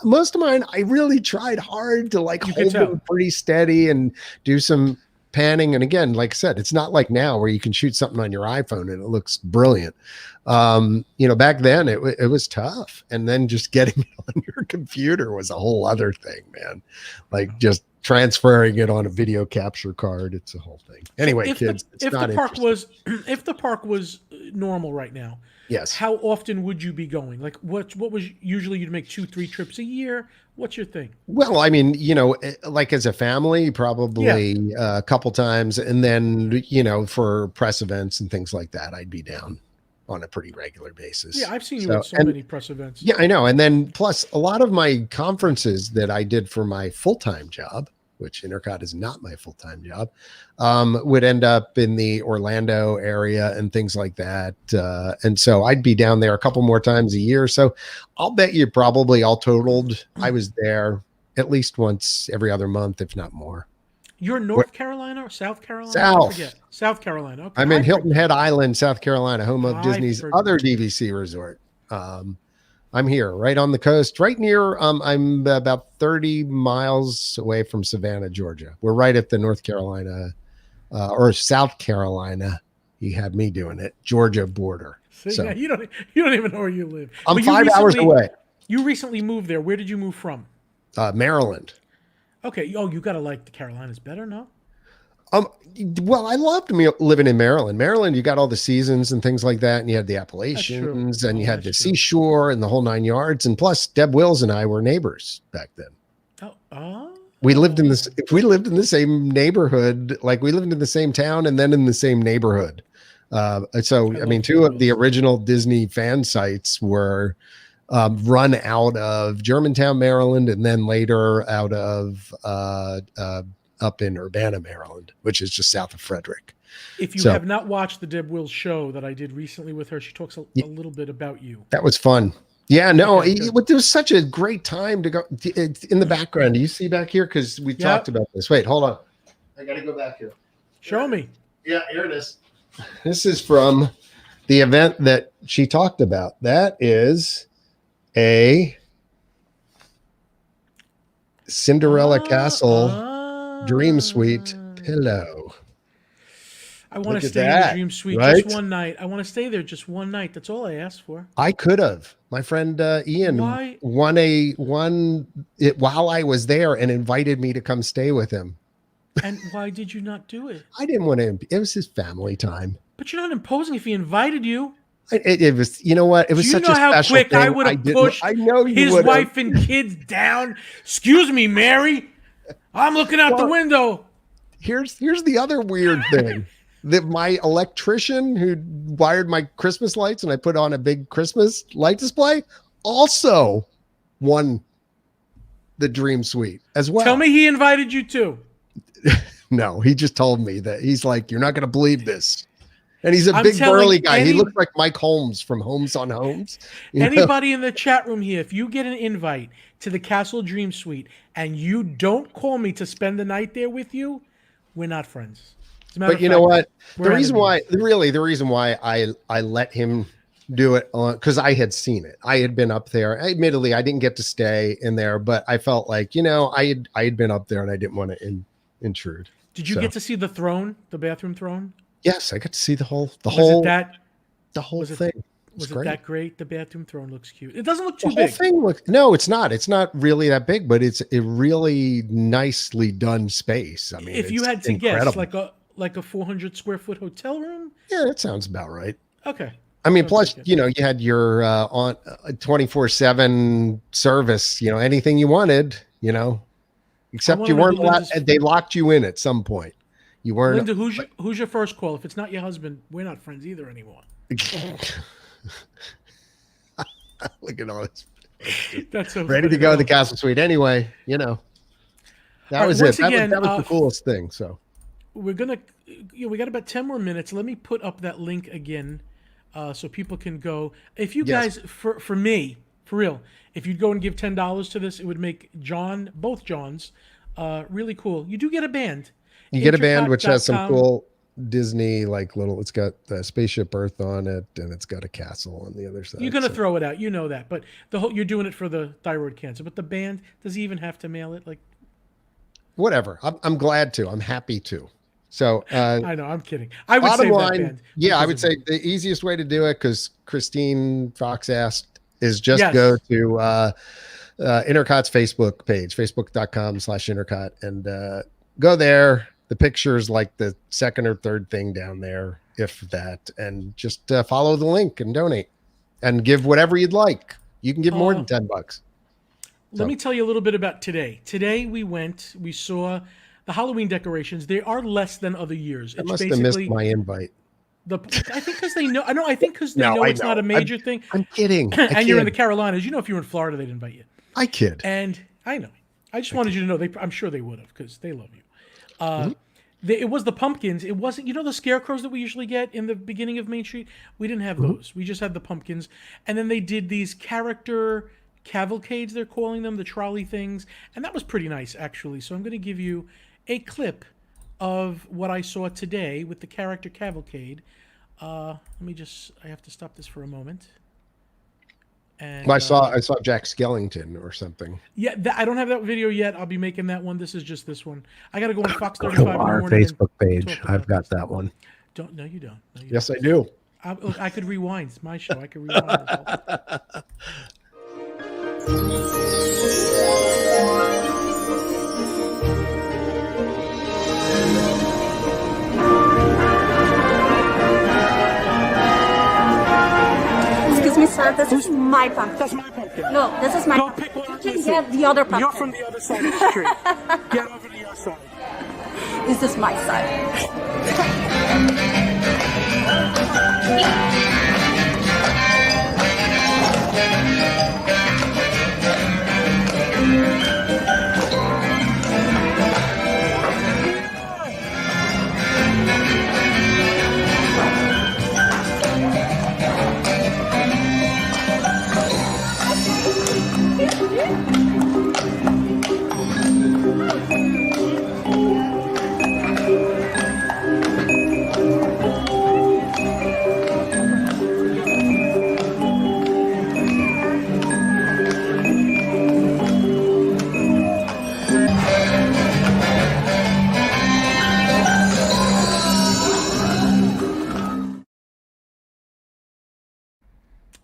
Most of mine, I really tried hard to hold them pretty steady and do some panning. And again, like I said, it's not like now where you can shoot something on your iPhone and it looks brilliant. Back then it was tough. And then just getting it on your computer was a whole other thing, man. Like just transferring it on a video capture card. It's a whole thing. Anyway, kids, if the park was normal right now, yes. How often would you be going? Like what was usually you'd make 2-3 trips a year? What's your thing? Well, like as a family, probably a couple times. And then, for press events and things like that, I'd be down on a pretty regular basis. Yeah, I've seen you at so many press events. Yeah, I know. And then plus a lot of my conferences that I did for my full-time job, which Intercot is not my full-time job, would end up in the Orlando area and things like that. And so I'd be down there a couple more times a year. So I'll bet you probably all totaled, I was there at least once every other month, if not more. You're North Carolina or South Carolina? South. I forget. South Carolina. Okay. I'm in Hilton Head Island, South Carolina, home of Disney's forget. other DVC resort. I'm here right on the coast, right near, I'm about 30 miles away from Savannah, Georgia. We're right at the North Carolina or South Carolina. You had me doing it, Georgia border. See, so yeah, you don't even know where you live. I'm But 5 hours away. You recently moved there. Where did you move from? Maryland. Okay. Oh, you got to like the Carolinas better, no? Well, I loved living in Maryland. Maryland, you got all the seasons and things like that, and you had the Appalachians, and you had the seashore and the whole 9 yards. And plus, Deb Wills and I were neighbors back then. We lived in this. If we lived in the same neighborhood, like we lived in the same town and then in the same neighborhood. So, I mean, two of the original Disney fan sites were run out of Germantown, Maryland, and then later out of up in Urbana, Maryland, which is just south of Frederick. If you have not watched the Deb Wills show that I did recently with her, she talks a little bit about you. That was fun. Yeah, no, it was such a great time to go. In the background, do you see back here? Because we talked about this. Wait, hold on. I got to go back here. Show me. Yeah, here it is. This is from the event that she talked about. That is a Cinderella Castle Dream Suite pillow. I want to stay in the Dream Suite just one night. I want to stay there just one night. That's all I asked for. I could have. My friend Ian won it while I was there and invited me to come stay with him. And why did you not do it? I didn't want to. It was his family time. But you're not imposing if he invited you. It was, you know what? It was such a special thing. I would have pushed his wife and kids down. Excuse me, Mary. I'm looking out the window. Here's the other weird thing. That my electrician who wired my Christmas lights and I put on a big Christmas light display also won the Dream Suite as well. Tell me he invited you too. No, he just told me that he's like, you're not going to believe this. And he's a big burly guy. He looks like Mike Holmes from Homes on Homes. Anybody in the chat room here, if you get an invite to the Castle Dream Suite and you don't call me to spend the night there with you, we're not friends. But you know what? The reason why I let him do it because I had seen it. I had been up there. Admittedly, I didn't get to stay in there, but I felt like, I had been up there and I didn't want to intrude. Did you get to see the throne, the bathroom throne? Yes, I got to see the whole thing. Was it that great? The bathroom throne looks cute. It doesn't look too big. No, it's not. It's not really that big, but it's a really nicely done space. I mean, if you had to guess, like a 400 square foot hotel room? Yeah, that sounds about right. Okay. I mean, plus, you had your on 24/7 service, anything you wanted, except you weren't allowed, they locked you in at some point. You weren't. Linda, who's your first call? If it's not your husband, we're not friends either anymore. Look at all this. That's so ready to go to the Castle Suite. Anyway, that was it. That was the coolest thing. So we're gonna, we got about 10 more minutes. Let me put up that link again, so people can go. If you guys, for me, for real, if you'd go and give $10 to this, it would make both Johns, really cool. You do get a band. You get a band which has some cool Disney it's got the Spaceship Earth on it and it's got a castle on the other side. You're gonna throw it out, you know that, but you're doing it for the thyroid cancer. But the band, does he even have to mail it? Like, whatever. I'm glad to. I'm happy to. So I know, I'm kidding. I would say that band. Yeah, I would say the easiest way to do it, because Christine Fox asked, is just go to Intercot's Facebook page, facebook.com/Intercot, and go there. The picture's like the second or third thing down there, if that, and just follow the link and donate and give whatever you'd like. You can give more than $10. Let me tell you a little bit about today. Today we saw the Halloween decorations. They are less than other years. I must have missed my invite. I think because they know. I think because they know it's not a major thing. I'm kidding. And you're in the Carolinas. If you were in Florida, they'd invite you. I kid. And I know. I just wanted you to know. I'm sure they would have because they love you. It was the pumpkins. It wasn't, the scarecrows that we usually get in the beginning of Main Street. We didn't have those. We just had the pumpkins. And then they did these character cavalcades, they're calling them, the trolley things. And that was pretty nice, actually. So I'm going to give you a clip of what I saw today with the character cavalcade. I have to stop this for a moment. And I saw Jack Skellington or something. Yeah, I don't have that video yet. I'll be making that one. This is just this one. I got to go on Fox 35 in the Our morning Facebook and page. talk I've about got this that stuff. one. No, you don't. No, you Yes, I do. Look, I could rewind. It's my show. I could rewind. Excuse me, sir. This is my pumpkin. That's my pumpkin. No, this is my Go pumpkin. pick one You up can yourself. get the other pumpkin. You're from the other side of the street. Get over to your side. This is my side.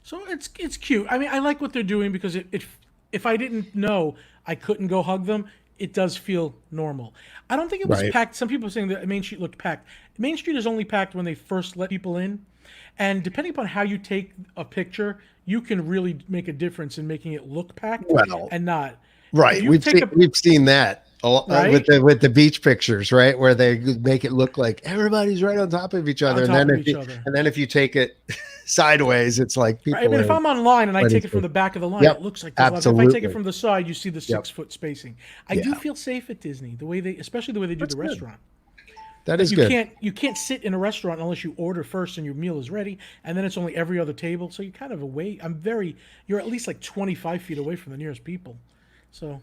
So it's cute. I mean, I like what they're doing because if I didn't know I couldn't go hug them, it does feel normal. I don't think it was packed. Some people are saying that Main Street looked packed. Main Street is only packed when they first let people in. And depending upon how you take a picture, you can really make a difference in making it look packed and not. Right. We've seen that with the beach pictures, right? Where they make it look like everybody's right on top of each other. And then if you take it sideways, it's like people. Right. I mean, if I'm online and I take it from the back of the line, it looks like there's a lot. If I take it from the side, you see the 6 foot spacing. I do feel safe at Disney, especially the way they do the restaurant. That is good. You can't sit in a restaurant unless you order first and your meal is ready, and then it's only every other table. So you're kind of away. You're at least like 25 feet away from the nearest people. So.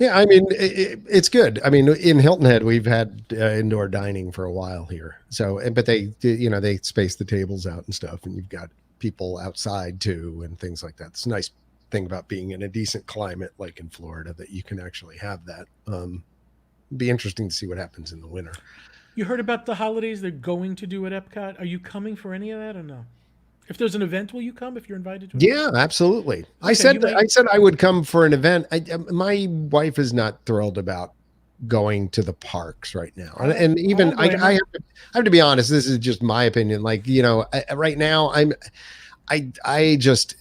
Yeah, I mean, it's good. I mean, in Hilton Head, we've had indoor dining for a while here. So, but they space the tables out and stuff, and you've got people outside too, and things like that. It's a nice thing about being in a decent climate like in Florida that you can actually have that. It'd be interesting to see what happens in the winter. You heard about the holidays they're going to do at Epcot? Are you coming for any of that or no? If there's an event, will you come if you're invited to it? Yeah, absolutely. Okay, I said I would come for an event. My wife is not thrilled about going to the parks right now. And even I have to be honest, this is just my opinion. Like, right now I just,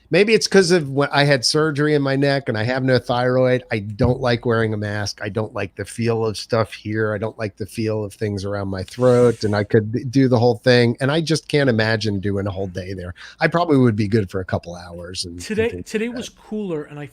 maybe it's because of when I had surgery in my neck and I have no thyroid. I don't like wearing a mask. I don't like the feel of stuff here. I don't like the feel of things around my throat, and I could do the whole thing. And I just can't imagine doing a whole day there. I probably would be good for a couple hours. And today was cooler, and I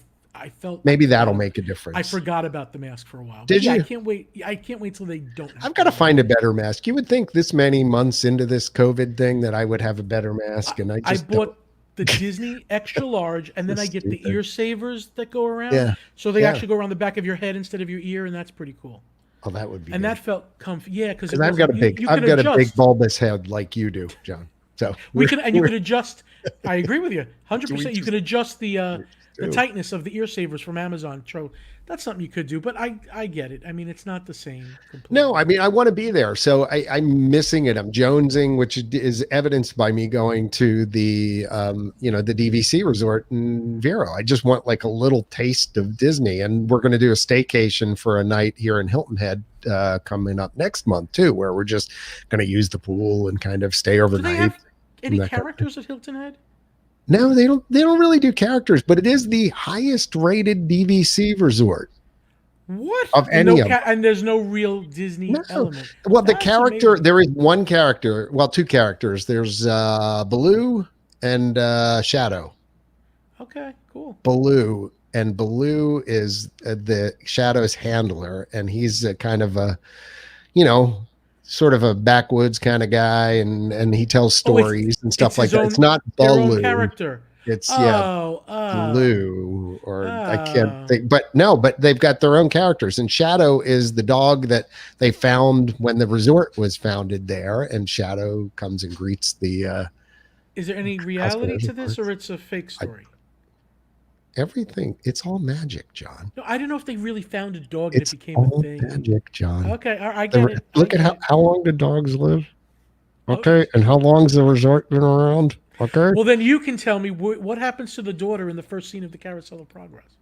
felt maybe that'll make a difference. I forgot about the mask for a while. Did you? I can't wait. I can't wait till they don't. I've got to find a better mask. You would think this many months into this COVID thing that I would have a better mask, and I bought the Disney extra large, and then I get the ear savers that go around. Yeah. So they actually go around the back of your head instead of your ear, and that's pretty cool. Oh, that would be. And that felt comfy. Yeah, because I've got a big bulbous head like you do, John. So you could adjust. I agree with you, 100%. You could adjust the tightness of the ear savers from Amazon. So that's something you could do, but I get it. I mean, it's not the same. Completely. No, I mean, I want to be there. So I'm missing it. I'm jonesing, which is evidenced by me going to the, the DVC resort in Vero. I just want like a little taste of Disney, and we're going to do a staycation for a night here in Hilton Head coming up next month too, where we're just going to use the pool and kind of stay overnight. Do they have any characters at Hilton Head? No, they don't really do characters, but it is the highest rated DVC resort. What? Of any of them. And there's no real Disney element. Well, the character, amazing. There is one character, well, two characters. There's Baloo and Shadow. Okay, cool. Baloo, and Baloo is the Shadow's handler, and he's a kind of a, sort of a backwoods kind of guy, and he tells stories and stuff like that. It's not their Baloo. own character. It's Baloo, or I can't think, but they've got their own characters. And Shadow is the dog that they found when the resort was founded there, and Shadow comes and greets the. Is there any reality to this, or it's a fake story? Everything, it's all magic, John. No, I don't know if they really found a dog and It's it became all a thing. magic, John. Okay, I get it. Look at how long do dogs live? Okay, and how long's the resort been around? Okay. Well, then you can tell me what happens to the daughter in the first scene of the Carousel of Progress.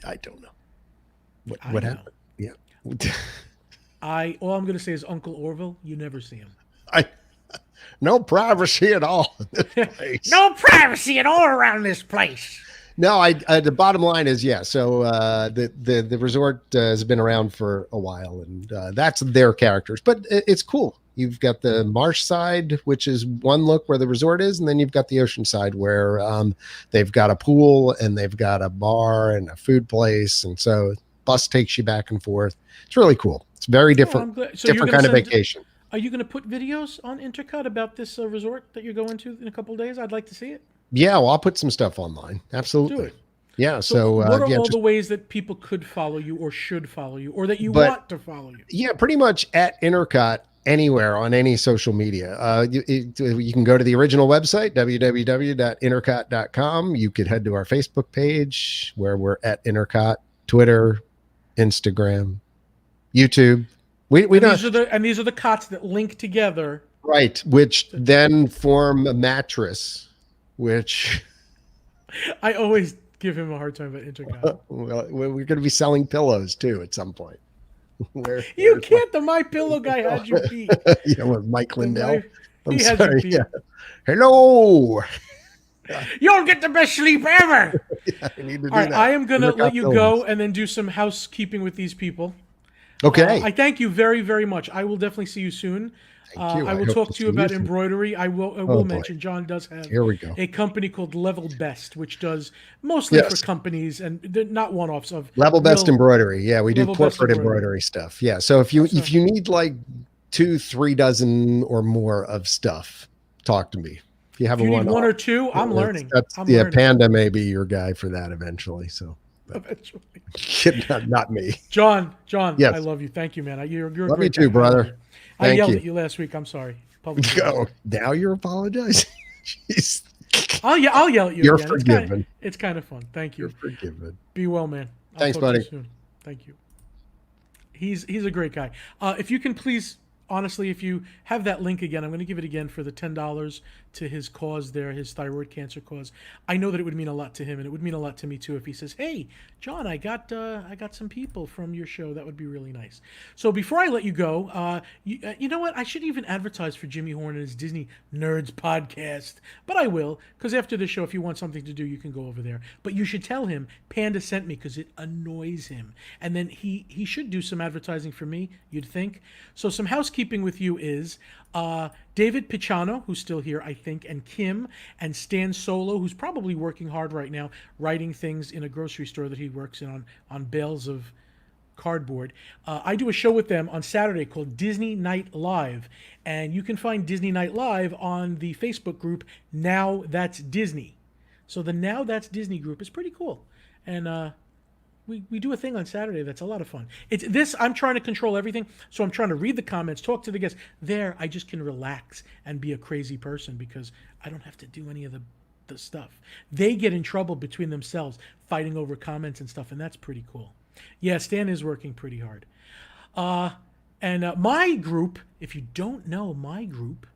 I don't know. What happened? Yeah. All I'm going to say is Uncle Orville. You never see him. No privacy at all in this place. No privacy at all around this place. No, the bottom line is, yeah. So the resort has been around for a while, and that's their characters. But it's cool. You've got the marsh side, which is one look where the resort is, and then you've got the ocean side where they've got a pool and they've got a bar and a food place, and so bus takes you back and forth. It's really cool. It's very different, different kind of vacation. Are you going to put videos on Intercot about this resort that you're going to in a couple of days? I'd like to see it. Yeah, well, I'll put some stuff online. Absolutely. Do it. Yeah. So what are all the ways that people could follow you or should follow you or that you want to follow you? Yeah, pretty much at Intercot anywhere on any social media. You can go to the original website, www.intercot.com. You could head to our Facebook page where we're at Intercot, Twitter, Instagram, YouTube. These are the cots that link together. Right, which then form a mattress, which I always give him a hard time about Intercot. Well, we're going to be selling pillows too at some point. You can't. The My Pillow guy has you beat. Yeah, with Mike Lindell. He has you beat. Yeah. Hello. You'll get the best sleep ever. Yeah, I need to do All right, that. I am going to let you go and then do some housekeeping with these people. Okay. I thank you very, very much. I will definitely see you soon. Thank you. I will talk to you about embroidery. I will mention John does have a company called Level Best, which does mostly for companies and they're not one-offs of Level Best embroidery. Yeah, we do corporate embroidery stuff. Yeah. So if you need like 2-3 dozen or more of stuff, talk to me. If you have need one or two, I'm learning. Learning. Panda may be your guy for that eventually. So eventually. not me. John, yes. I love you. Thank you, man. You're love great you too, brother. I yelled at you last week. I'm sorry. Go. Now you're apologizing. Jeez. I'll yell at you. You're again. forgiven. It's kind of fun. Thank you. You're forgiven. Be well, man. Thanks, buddy. To you soon. Thank you. He's a great guy. If you can please, honestly, if you have that link again, I'm going to give it again for the $10 to his cause there, his thyroid cancer cause. I know that it would mean a lot to him, and it would mean a lot to me too if he says, "Hey, John, I got some people from your show." That would be really nice. So before I let you go, you know what? I should even advertise for Jimmy Horn and his Disney Nerds podcast, but I will, because after the show, if you want something to do, you can go over there. But you should tell him Panda sent me because it annoys him, and then he should do some advertising for me. You'd think. So some housekeeping with you is David Picciano, who's still here, I think, and Kim, and Stan Solo, who's probably working hard right now, writing things in a grocery store that he works in on bales of cardboard. I do a show with them on Saturday called Disney Night Live, and you can find Disney Night Live on the Facebook group Now That's Disney. So the Now That's Disney group is pretty cool, and we do a thing on Saturday that's a lot of fun. I'm trying to control everything, so I'm trying to read the comments, talk to the guests. There, I just can relax and be a crazy person because I don't have to do any of the stuff. They get in trouble between themselves, fighting over comments and stuff, and that's pretty cool. Yeah, Stan is working pretty hard. And my group, if you don't know my group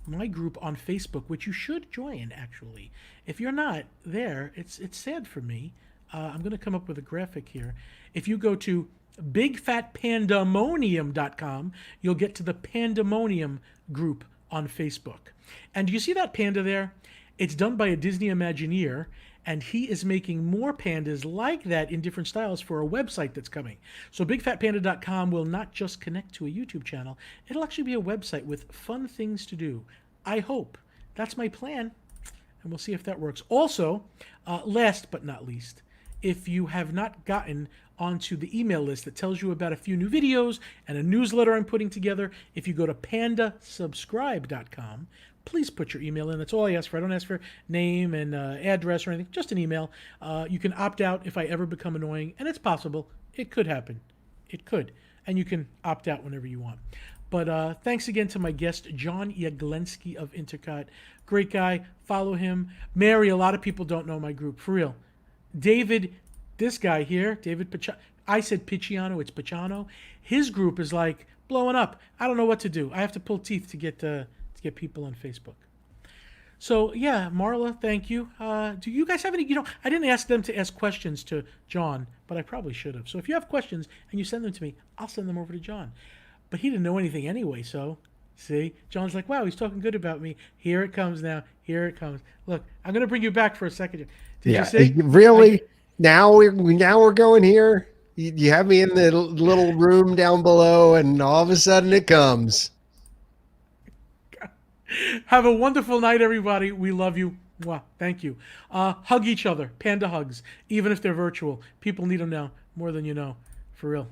on Facebook, which you should join, actually. If you're not there, it's sad for me. I'm going to come up with a graphic here. If you go to bigfatpandemonium.com, you'll get to the Pandemonium group on Facebook. And do you see that panda there? It's done by a Disney Imagineer, and he is making more pandas like that in different styles for a website that's coming. So bigfatpanda.com will not just connect to a YouTube channel. It'll actually be a website with fun things to do. I hope. That's my plan, and we'll see if that works. Also, last but not least, if you have not gotten onto the email list that tells you about a few new videos and a newsletter I'm putting together, if you go to pandasubscribe.com, please put your email in. That's all I ask for. I don't ask for name and address or anything, just an email. You can opt out if I ever become annoying, and it's possible. It could happen. It could. And you can opt out whenever you want. But thanks again to my guest, John Yaglenski of Intercot. Great guy. Follow him. Mary, a lot of people don't know my group. For real. David, this guy here, David Picciano. I said Picciano. It's Picciano. His group is like blowing up. I don't know what to do. I have to pull teeth to get people on Facebook. So, yeah, Marla, thank you. Do you guys have any, I didn't ask them to ask questions to John, but I probably should have. So if you have questions and you send them to me, I'll send them over to John. But he didn't know anything anyway, so, see? John's like, wow, he's talking good about me. Here it comes now. Here it comes. Look, I'm going to bring you back for a second. Did you see? Really? Now we're going here? You have me in the little room down below, and all of a sudden it comes. Have a wonderful night, everybody. We love you. Wow, thank you. Hug each other. Panda hugs, even if they're virtual. People need them now more than you know. For real.